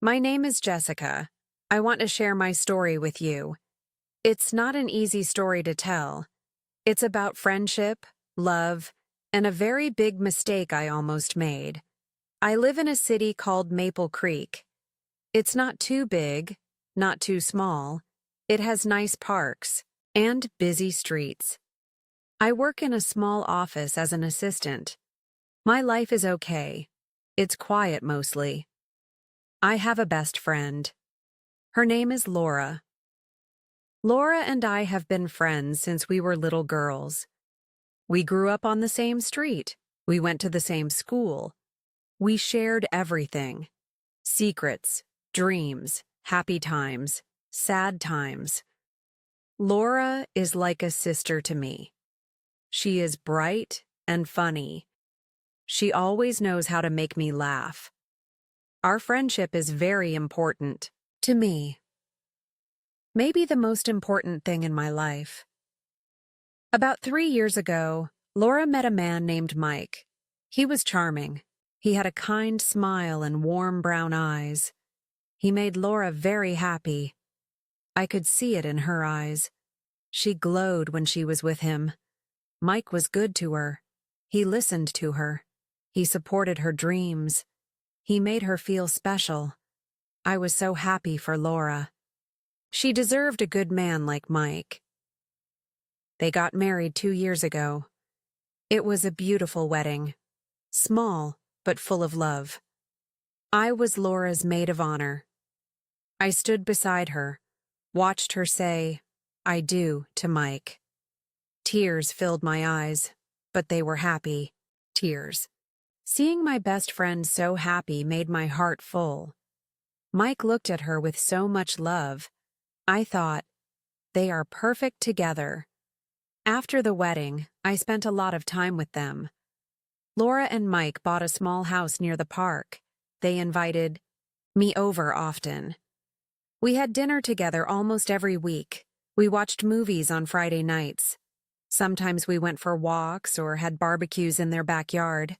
My name is Jessica. I want to share my story with you. It's not an easy story to tell. It's about friendship, love, and a very big mistake I almost made. I live in a city called Maple Creek. It's not too big, not too small. It has nice parks and busy streets. I work in a small office as an assistant. My life is okay. It's quiet mostly. I have a best friend. Her name is Laura. Laura and I have been friends since we were little girls. We grew up on the same street. We went to the same school. We shared everything. Secrets, dreams, happy times, sad times. Laura is like a sister to me. She is bright and funny. She always knows how to make me laugh. Our friendship is very important to me. Maybe the most important thing in my life. About 3 years ago, Laura met a man named Mike. He was charming. He had a kind smile and warm brown eyes. He made Laura very happy. I could see it in her eyes. She glowed when she was with him. Mike was good to her. He listened to her. He supported her dreams. He made her feel special. I was so happy for Laura. She deserved a good man like Mike. They got married 2 years ago. It was a beautiful wedding. Small, but full of love. I was Laura's maid of honor. I stood beside her, watched her say, "I do," to Mike. Tears filled my eyes, but they were happy tears. Seeing my best friend so happy made my heart full. Mike looked at her with so much love. I thought, they are perfect together. After the wedding, I spent a lot of time with them. Laura and Mike bought a small house near the park. They invited me over often. We had dinner together almost every week. We watched movies on Friday nights. Sometimes we went for walks or had barbecues in their backyard.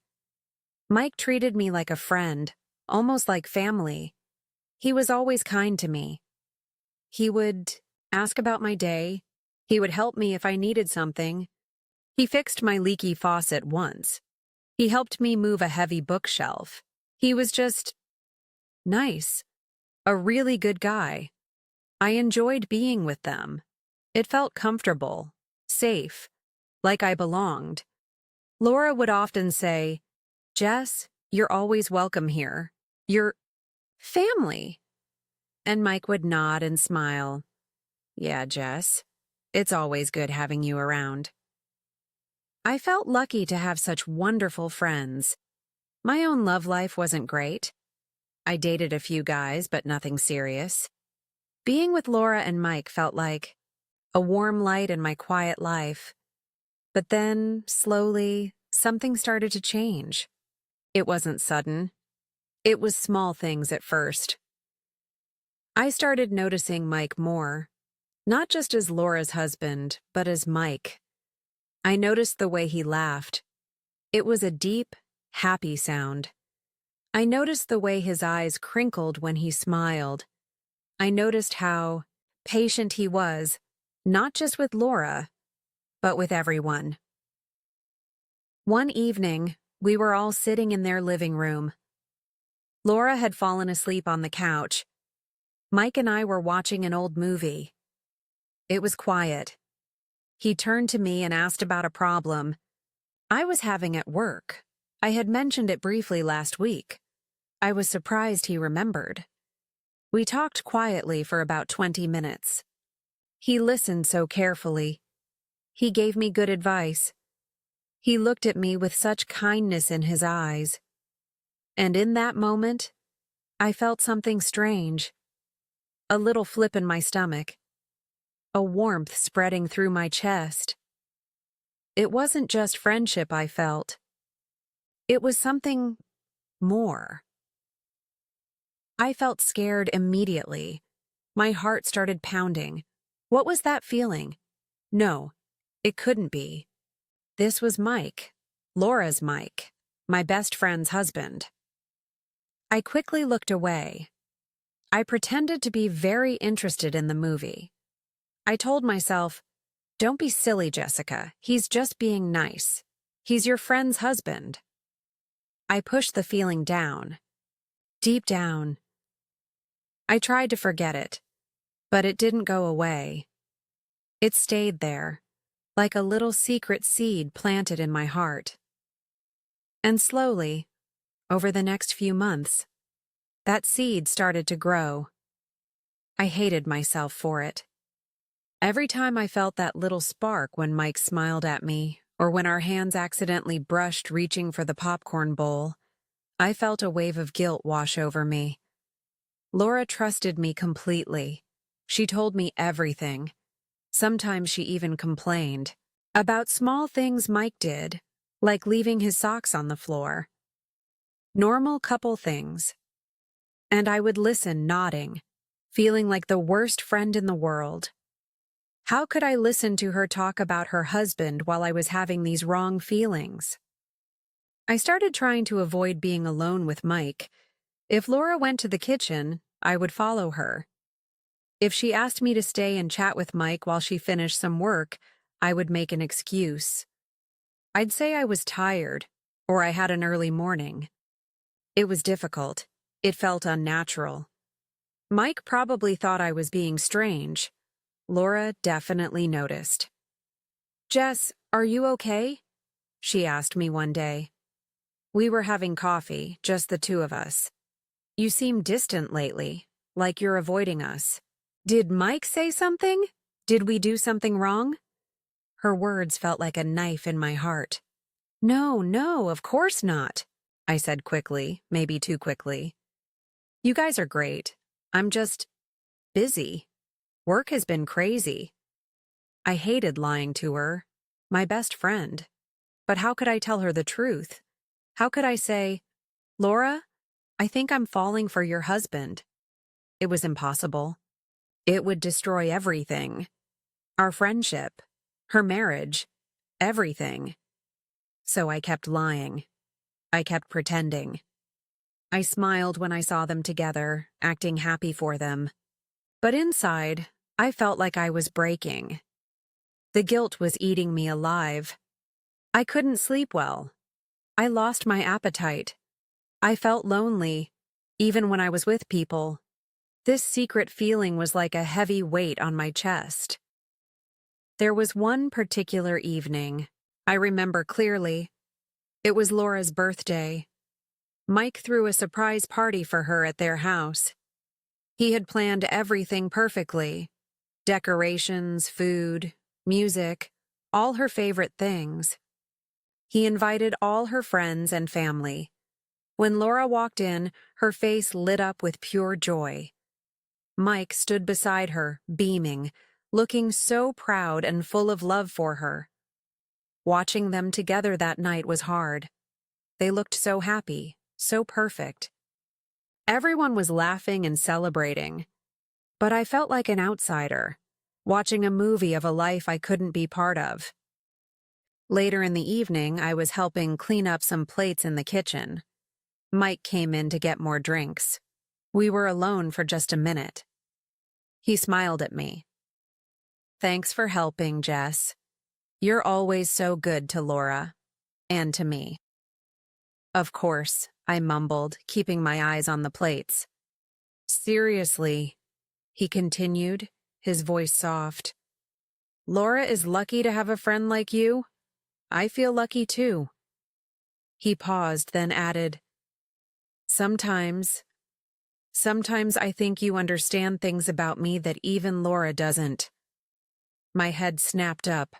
Mike treated me like a friend, almost like family. He was always kind to me. He would ask about my day. He would help me if I needed something. He fixed my leaky faucet once. He helped me move a heavy bookshelf. He was just nice. A really good guy. I enjoyed being with them. It felt comfortable, safe, like I belonged. Laura would often say, "Jess, you're always welcome here. You're family." And Mike would nod and smile. "Yeah, Jess, it's always good having you around." I felt lucky to have such wonderful friends. My own love life wasn't great. I dated a few guys, but nothing serious. Being with Laura and Mike felt like a warm light in my quiet life. But then, slowly, something started to change. It wasn't sudden. It was small things at first. I started noticing Mike more, not just as Laura's husband, but as Mike. I noticed the way he laughed. It was a deep, happy sound. I noticed the way his eyes crinkled when he smiled. I noticed how patient he was, not just with Laura, but with everyone. One evening, we were all sitting in their living room. Laura had fallen asleep on the couch. Mike and I were watching an old movie. It was quiet. He turned to me and asked about a problem I was having at work. I had mentioned it briefly last week. I was surprised he remembered. We talked quietly for about 20 minutes. He listened so carefully. He gave me good advice. He looked at me with such kindness in his eyes. And in that moment, I felt something strange. A little flip in my stomach. A warmth spreading through my chest. It wasn't just friendship I felt. It was something more. I felt scared immediately. My heart started pounding. What was that feeling? No, it couldn't be. This was Mike, Laura's Mike, my best friend's husband. I quickly looked away. I pretended to be very interested in the movie. I told myself, "Don't be silly, Jessica. He's just being nice. He's your friend's husband." I pushed the feeling down. Deep down. I tried to forget it, but it didn't go away. It stayed there, like a little secret seed planted in my heart. And slowly, over the next few months, that seed started to grow. I hated myself for it. Every time I felt that little spark when Mike smiled at me, or when our hands accidentally brushed reaching for the popcorn bowl, I felt a wave of guilt wash over me. Laura trusted me completely. She told me everything. Sometimes she even complained about small things Mike did, like leaving his socks on the floor. Normal couple things. And I would listen, nodding, feeling like the worst friend in the world. How could I listen to her talk about her husband while I was having these wrong feelings? I started trying to avoid being alone with Mike. If Laura went to the kitchen, I would follow her. If she asked me to stay and chat with Mike while she finished some work, I would make an excuse. I'd say I was tired, or I had an early morning. It was difficult. It felt unnatural. Mike probably thought I was being strange. Laura definitely noticed. "Jess, are you okay?" she asked me one day. We were having coffee, just the two of us. "You seem distant lately, like you're avoiding us. Did Mike say something? Did we do something wrong?" Her words felt like a knife in my heart. No, of course not," I said quickly, maybe too quickly. "You guys are great. I'm just busy. Work has been crazy." I hated lying to her, my best friend. But how could I tell her the truth? How could I say, "Laura, I think I'm falling for your husband"? It was impossible. It would destroy everything. Our friendship, her marriage, everything. So I kept lying. I kept pretending. I smiled when I saw them together, acting happy for them. But inside, I felt like I was breaking. The guilt was eating me alive. I couldn't sleep well. I lost my appetite. I felt lonely, even when I was with people. This secret feeling was like a heavy weight on my chest. There was one particular evening I remember clearly. It was Laura's birthday. Mike threw a surprise party for her at their house. He had planned everything perfectly. Decorations, food, music, all her favorite things. He invited all her friends and family. When Laura walked in, her face lit up with pure joy. Mike stood beside her, beaming, looking so proud and full of love for her. Watching them together that night was hard. They looked so happy, so perfect. Everyone was laughing and celebrating, but I felt like an outsider, watching a movie of a life I couldn't be part of. Later in the evening, I was helping clean up some plates in the kitchen. Mike came in to get more drinks. We were alone for just a minute. He smiled at me. "Thanks for helping, Jess. You're always so good to Laura, and to me." "Of course," I mumbled, keeping my eyes on the plates. "Seriously," he continued, his voice soft. "Laura is lucky to have a friend like you. I feel lucky too." He paused, then added, Sometimes I think you understand things about me that even Laura doesn't." My head snapped up.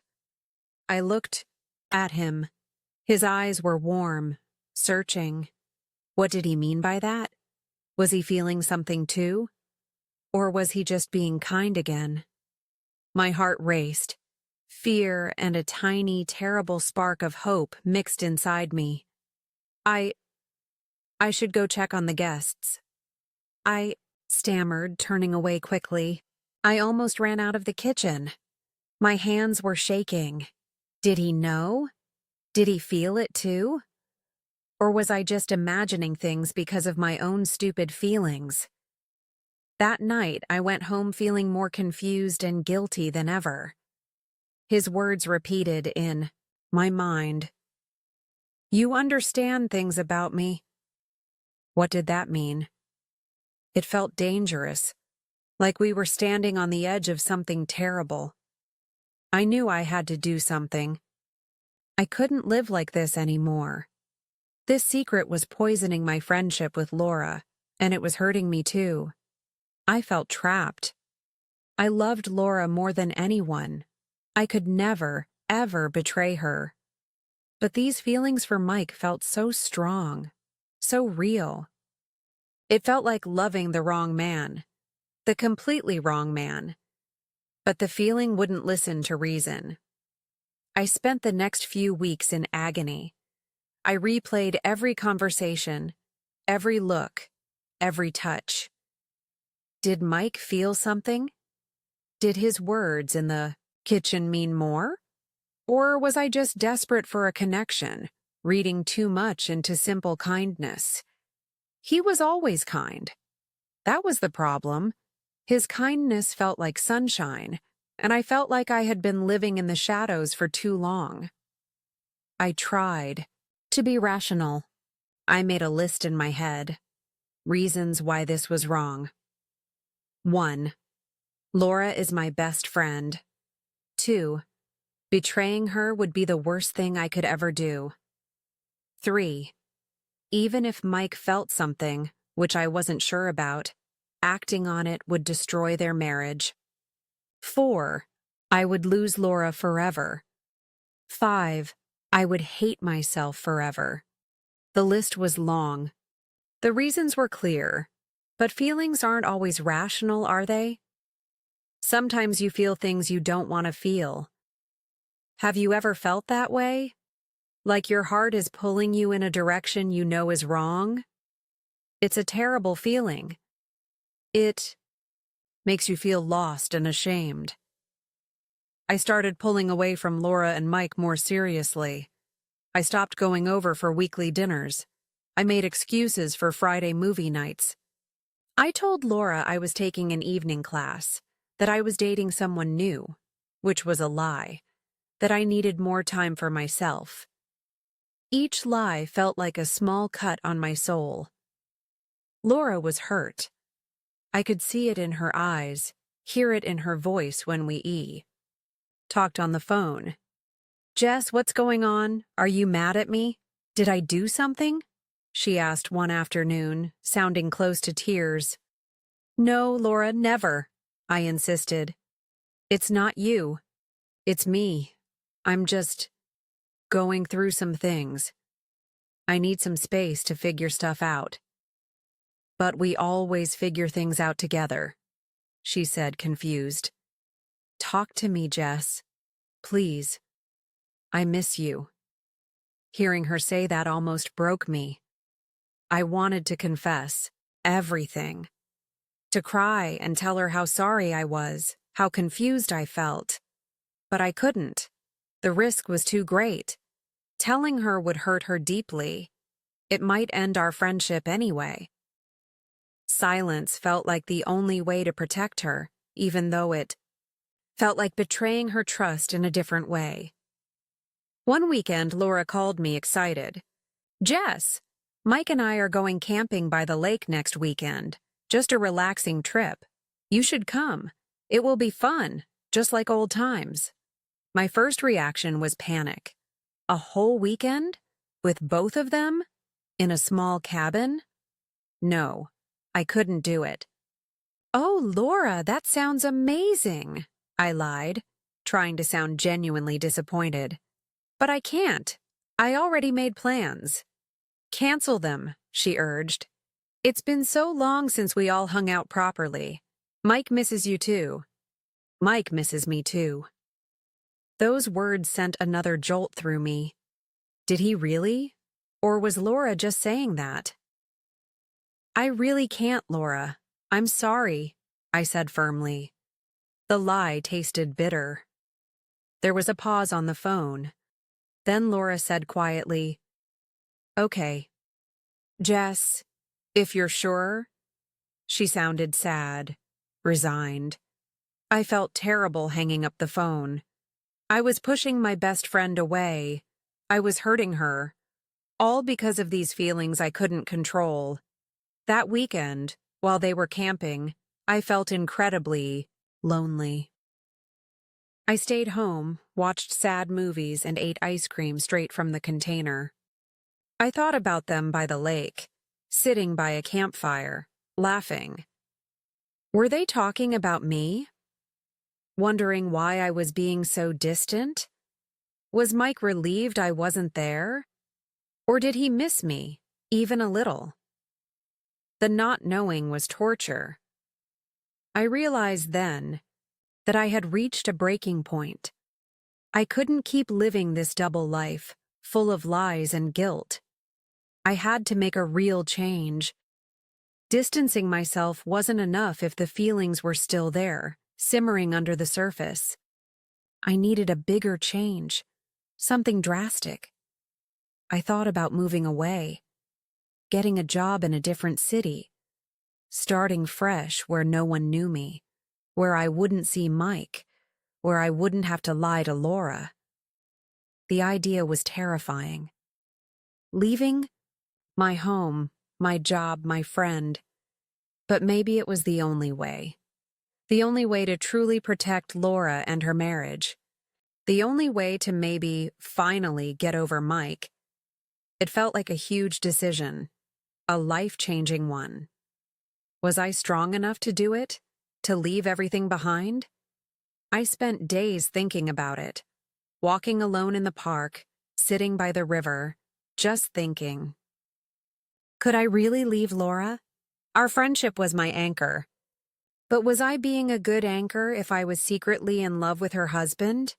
I looked at him. His eyes were warm, searching. What did he mean by that? Was he feeling something too? Or was he just being kind again? My heart raced. Fear and a tiny, terrible spark of hope mixed inside me. I should go check on the guests." I stammered, turning away quickly. I almost ran out of the kitchen. My hands were shaking. Did he know? Did he feel it too? Or was I just imagining things because of my own stupid feelings? That night, I went home feeling more confused and guilty than ever. His words repeated in my mind. You understand things about me. What did that mean? It felt dangerous, like we were standing on the edge of something terrible. I knew I had to do something. I couldn't live like this anymore. This secret was poisoning my friendship with Laura, and it was hurting me too. I felt trapped. I loved Laura more than anyone. I could never, ever betray her. But these feelings for Mike felt so strong, so real. It felt like loving the wrong man, the completely wrong man. But the feeling wouldn't listen to reason. I spent the next few weeks in agony. I replayed every conversation, every look, every touch. Did Mike feel something? Did his words in the kitchen mean more? Or was I just desperate for a connection, reading too much into simple kindness? He was always kind. That was the problem. His kindness felt like sunshine, and I felt like I had been living in the shadows for too long. I tried to be rational. I made a list in my head. Reasons why this was wrong. 1. Laura is my best friend. 2. Betraying her would be the worst thing I could ever do. 3. Even if Mike felt something, which I wasn't sure about, acting on it would destroy their marriage. 4. I would lose Laura forever. 5. I would hate myself forever. The list was long. The reasons were clear, but feelings aren't always rational, are they? Sometimes you feel things you don't want to feel. Have you ever felt that way? Like your heart is pulling you in a direction you know is wrong? It's a terrible feeling. It makes you feel lost and ashamed. I started pulling away from Laura and Mike more seriously. I stopped going over for weekly dinners. I made excuses for Friday movie nights. I told Laura I was taking an evening class, that I was dating someone new, which was a lie, that I needed more time for myself. Each lie felt like a small cut on my soul. Laura was hurt. I could see it in her eyes, hear it in her voice when we talked on the phone. Jess, what's going on? Are you mad at me? Did I do something? She asked one afternoon, sounding close to tears. No, Laura, never, I insisted. It's not you. It's me. I'm just going through some things. I need some space to figure stuff out. But we always figure things out together, she said, confused. Talk to me, Jess. Please. I miss you. Hearing her say that almost broke me. I wanted to confess everything. To cry and tell her how sorry I was, how confused I felt. But I couldn't. The risk was too great. Telling her would hurt her deeply. It might end our friendship anyway. Silence felt like the only way to protect her, even though it felt like betraying her trust in a different way. One weekend, Laura called me excited. Jess, Mike and I are going camping by the lake next weekend. Just a relaxing trip. You should come. It will be fun, just like old times. My first reaction was panic. A whole weekend? With both of them? In a small cabin? No, I couldn't do it. Oh, Laura, that sounds amazing, I lied, trying to sound genuinely disappointed. But I can't. I already made plans. Cancel them, she urged. It's been so long since we all hung out properly. Mike misses you too. Mike misses me too. Those words sent another jolt through me. Did he really? Or was Laura just saying that? I really can't, Laura. I'm sorry, I said firmly. The lie tasted bitter. There was a pause on the phone. Then Laura said quietly, Okay. Jess, if you're sure. She sounded sad, resigned. I felt terrible hanging up the phone. I was pushing my best friend away. I was hurting her, all because of these feelings I couldn't control. That weekend, while they were camping, I felt incredibly lonely. I stayed home, watched sad movies, and ate ice cream straight from the container. I thought about them by the lake, sitting by a campfire, laughing. Were they talking about me? Wondering why I was being so distant? Was Mike relieved I wasn't there? Or did he miss me, even a little? The not knowing was torture. I realized then that I had reached a breaking point. I couldn't keep living this double life, full of lies and guilt. I had to make a real change. Distancing myself wasn't enough if the feelings were still there, simmering under the surface. I needed a bigger change, something drastic. I thought about moving away, getting a job in a different city, starting fresh where no one knew me, where I wouldn't see Mike, where I wouldn't have to lie to Laura. The idea was terrifying. Leaving my home, my job, my friend. But maybe it was the only way. The only way to truly protect Laura and her marriage. The only way to maybe finally get over Mike. It felt like a huge decision, a life-changing one. Was I strong enough to do it? To leave everything behind? I spent days thinking about it, walking alone in the park, sitting by the river, just thinking. Could I really leave Laura? Our friendship was my anchor. But was I being a good anchor if I was secretly in love with her husband?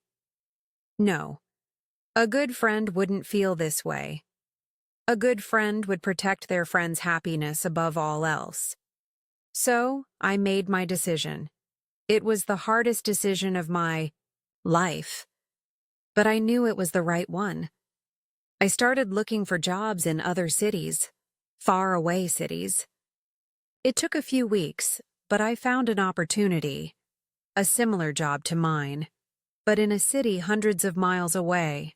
No. A good friend wouldn't feel this way. A good friend would protect their friend's happiness above all else. So, I made my decision. It was the hardest decision of my life. But I knew it was the right one. I started looking for jobs in other cities, far away cities. It took a few weeks, but I found an opportunity, a similar job to mine, but in a city hundreds of miles away,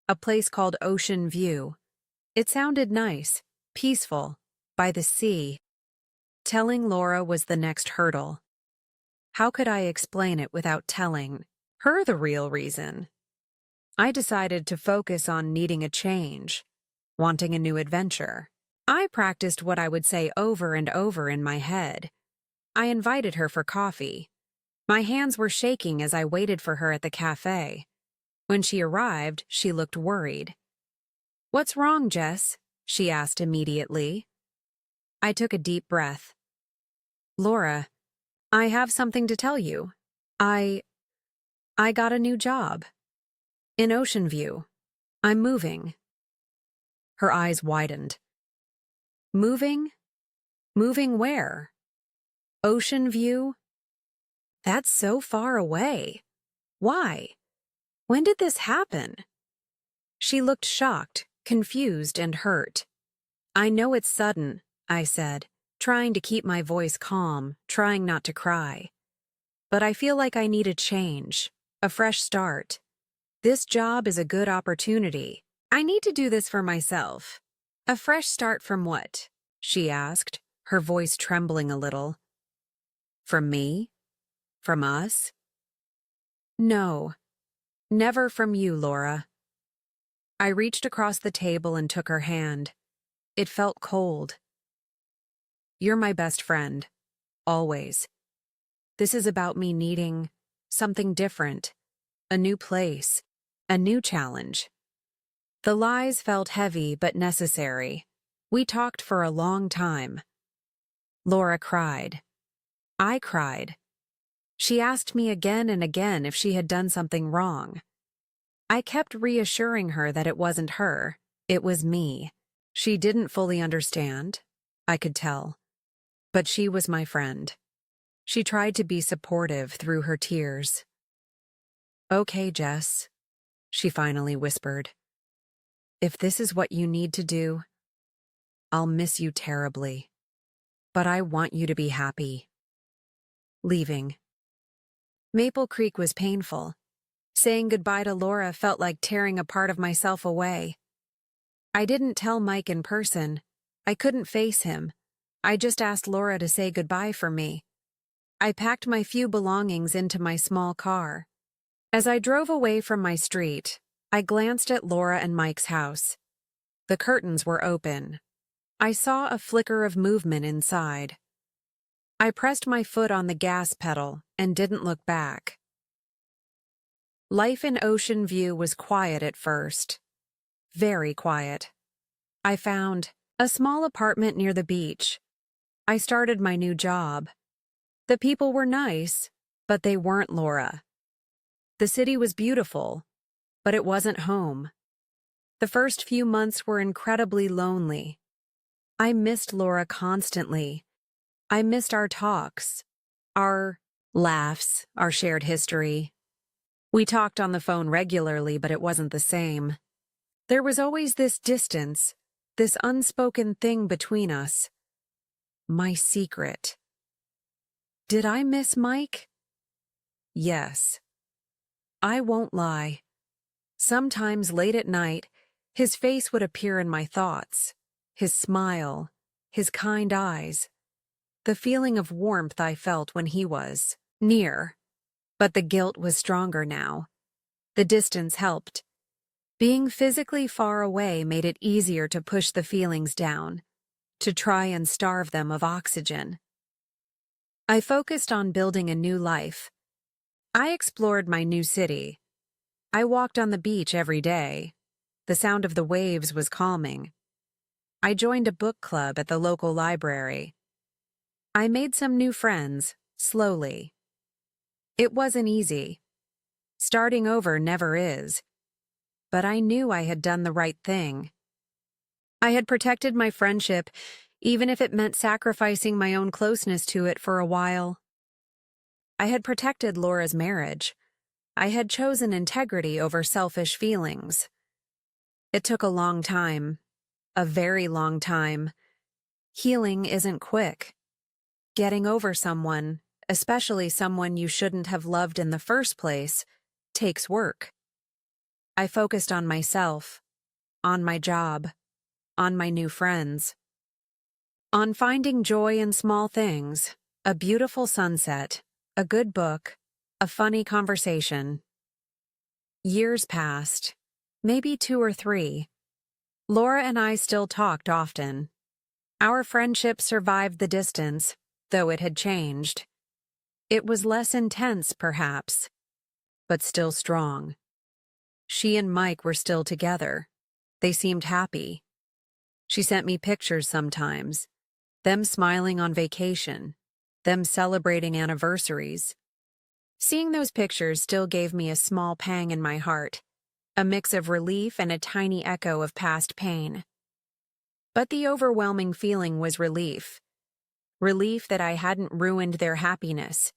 a place called Ocean View. It sounded nice, peaceful, by the sea. Telling Laura was the next hurdle. How could I explain it without telling her the real reason? I decided to focus on needing a change, wanting a new adventure. I practiced what I would say over and over in my head. I invited her for coffee. My hands were shaking as I waited for her at the cafe. When she arrived, she looked worried. "What's wrong, Jess?" she asked immediately. I took a deep breath. "Laura, I have something to tell you. I got a new job. In Ocean View. I'm moving." Her eyes widened. "Moving? Moving where? Ocean View? That's so far away. Why? When did this happen?" She looked shocked, confused, and hurt. "I know it's sudden," I said, trying to keep my voice calm, trying not to cry. "But I feel like I need a change, a fresh start. This job is a good opportunity. I need to do this for myself." "A fresh start from what?" she asked, her voice trembling a little. "From me? From us?" "No, never from you, Laura." I reached across the table and took her hand. It felt cold. "You're my best friend. Always. This is about me needing something different, a new place, a new challenge." The lies felt heavy but necessary. We talked for a long time. Laura cried. I cried. She asked me again and again if she had done something wrong. I kept reassuring her that it wasn't her, it was me. She didn't fully understand, I could tell. But she was my friend. She tried to be supportive through her tears. "Okay, Jess," she finally whispered. "If this is what you need to do, I'll miss you terribly." but I want you to be happy. Leaving. Maple Creek was painful. Saying goodbye to Laura felt like tearing a part of myself away. I didn't tell Mike in person. I couldn't face him. I just asked Laura to say goodbye for me. I packed my few belongings into my small car. As I drove away from my street, I glanced at Laura and Mike's house. The curtains were open. I saw a flicker of movement inside. I pressed my foot on the gas pedal and didn't look back. Life in Ocean View was quiet at first. Very quiet. I found a small apartment near the beach. I started my new job. The people were nice, but they weren't Laura. The city was beautiful, but it wasn't home. The first few months were incredibly lonely. I missed Laura constantly. I missed our talks, our laughs, our shared history. We talked on the phone regularly, but it wasn't the same. There was always this distance, this unspoken thing between us. My secret. Did I miss Mike? Yes. I won't lie. Sometimes late at night, his face would appear in my thoughts. His smile, his kind eyes. The feeling of warmth I felt when he was near. But the guilt was stronger now. The distance helped. Being physically far away made it easier to push the feelings down, to try and starve them of oxygen. I focused on building a new life. I explored my new city. I walked on the beach every day. The sound of the waves was calming. I joined a book club at the local library. I made some new friends, slowly. It wasn't easy. Starting over never is. But I knew I had done the right thing. I had protected my friendship, even if it meant sacrificing my own closeness to it for a while. I had protected Laura's marriage. I had chosen integrity over selfish feelings. It took a long time, a very long time. Healing isn't quick. Getting over someone, especially someone you shouldn't have loved in the first place, takes work. I focused on myself, on my job, on my new friends, on finding joy in small things, a beautiful sunset, a good book, a funny conversation. Years passed, maybe 2 or 3. Laura and I still talked often. Our friendship survived the distance, though it had changed. It was less intense, perhaps, but still strong. She and Mike were still together. They seemed happy. She sent me pictures sometimes, them smiling on vacation, them celebrating anniversaries. Seeing those pictures still gave me a small pang in my heart, a mix of relief and a tiny echo of past pain. But the overwhelming feeling was relief. Relief that I hadn't ruined their happiness.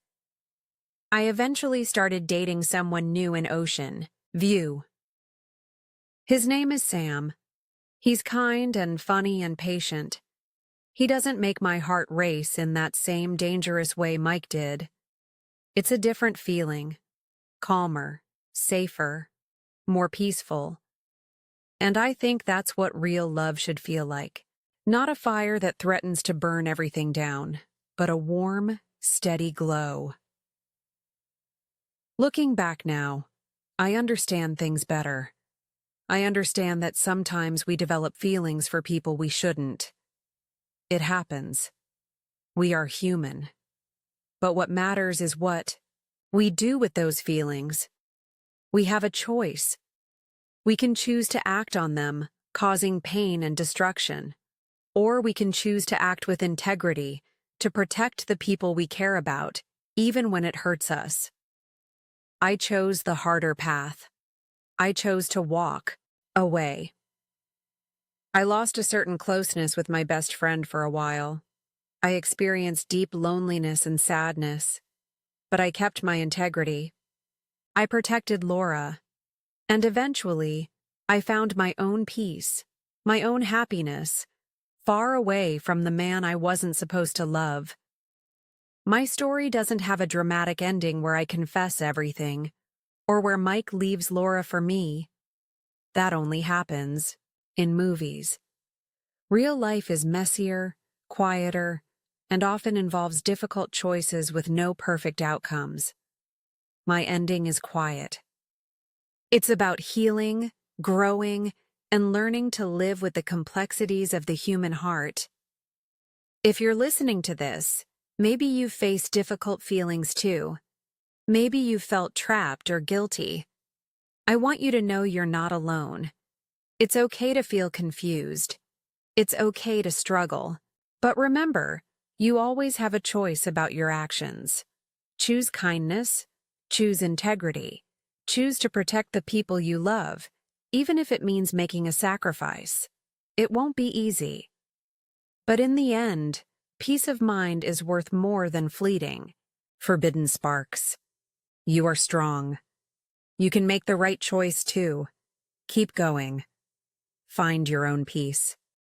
I eventually started dating someone new in Ocean View. His name is Sam. He's kind and funny and patient. He doesn't make my heart race in that same dangerous way Mike did. It's a different feeling, calmer, safer, more peaceful. And I think that's what real love should feel like. Not a fire that threatens to burn everything down, but a warm, steady glow. Looking back now, I understand things better. I understand that sometimes we develop feelings for people we shouldn't. It happens. We are human. But what matters is what we do with those feelings. We have a choice. We can choose to act on them, causing pain and destruction. Or we can choose to act with integrity, to protect the people we care about, even when it hurts us. I chose the harder path. I chose to walk away. I lost a certain closeness with my best friend for a while. I experienced deep loneliness and sadness, but I kept my integrity. I protected Laura, and eventually, I found my own peace, my own happiness, far away from the man I wasn't supposed to love. My story doesn't have a dramatic ending where I confess everything, or where Mike leaves Laura for me. That only happens in movies. Real life is messier, quieter, and often involves difficult choices with no perfect outcomes. My ending is quiet. It's about healing, growing, and learning to live with the complexities of the human heart. If you're listening to this, maybe you've faced difficult feelings too. Maybe you felt trapped or guilty. I want you to know you're not alone. It's okay to feel confused. It's okay to struggle. But remember, you always have a choice about your actions. Choose kindness. Choose integrity. Choose to protect the people you love, even if it means making a sacrifice. It won't be easy. But in the end, peace of mind is worth more than fleeting, forbidden sparks. You are strong. You can make the right choice too. Keep going. Find your own peace.